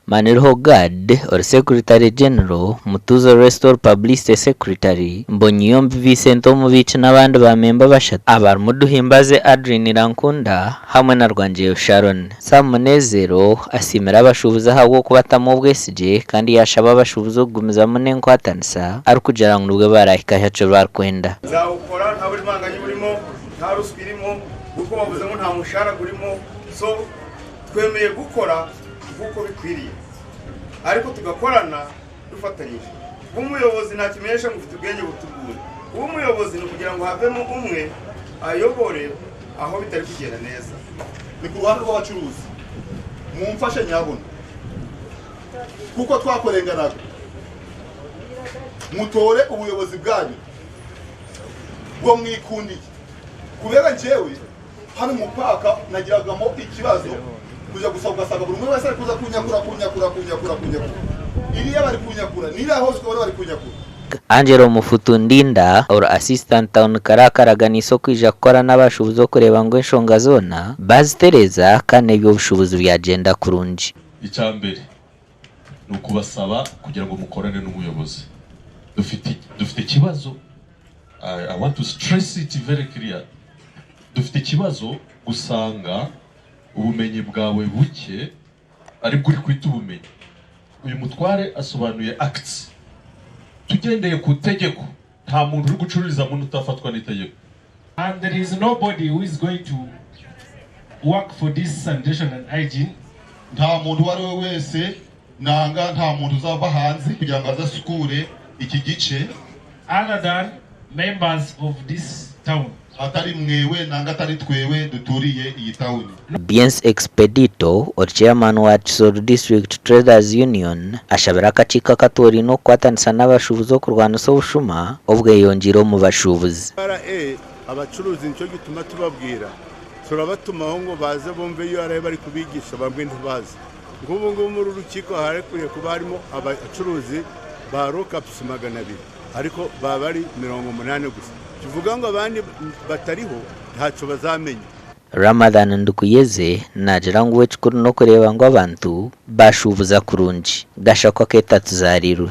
Maniriho Gad or Secretary General Mutuzo Restore Publicity Secretary Mbonyiyombi Vincent Omubici n'abandi ba member bashatu abarimo Duhimbaze Adrien Rankunda hamwe na Rwangeyo Sharon. Sam Munezero asimira abashubuzi ahabwo kubatamo ubwesije kandi yashaba abashubuzi gumiza munenkwataniza ari kugira ngo nubwo barahika haco barkwenda zawukora nta buri manganye burimo nta ruswirimo uko bavuze ngo nta mushara gurimo so twemeye gukora uko bikwiriye ariko tugakorana dufatanyije umuyobozi nta kimenyesha mufite ubwenge butugura umuyobozi no kugira ngo havemo umwe ayobore aho bitari kugenda neza ni ku ruhande rw'abacuruzi mumfashe nyabona kuko twakorenganaga mutore ubuyobozi bwanyu bwo mwikundiye kubera njyewe hano mupaka nagiragamo ikibazo kuja gusaba ugasanga buri umwe wese ari kuza kunyakura iriya bari kunyakura niriya hose ukabona bari kunyakura. Angelo Mufutundinda or assistant town karakaraga n'isoko ija gukora n'abashubuzi kureba ngo enshonga zona bazitereza kandi ibyo bushubuzi byagenda kurunji. Icyambere ni ukubasaba kugira ngo mukorane n'umuyobozi. Dufite ikibazo, I want to stress it very clear. Dufite ikibazo gusanga ubumenyi bwawe buke ari buri kwita ubumenyi. Uyu mutware asobanuye acts tugendeye ku tegeko nta muntu uri gucururiza muntu utafatwa n'itegeko. And there is nobody who is going to work for this sanitation and hygiene. Nta muntu wari wese nanga nta muntu uzava hanze kugira ngo azasukure iki gice other than members of this town. Atari mwewe nanga atari twewe duturiye iyi town. Biens Expedito or chairman wa Kisoro District Traders Union ashabira akacika katori no kwatanisa n'abashubuzi kurwana so bushuma ubwe yongiro mu bashubuzi. Abacuruzi nicyo gituma tubabwira turabatumaho ngo baze bombe iyo ari bari kubigisha bamwe ntibazi. Ngubu muri rukiko harekuriye kuba harimo abacuruzi ba rokapusi 200 ariko baba ari 80 gusa. Tuvuga ngo abandi batariho ntacyo bazamenya. Ramadan Ndukuyeze nagira ngo wecukuru no kureba ngo abantu bashubuza kurunji gashakwa ketatu zarirwe.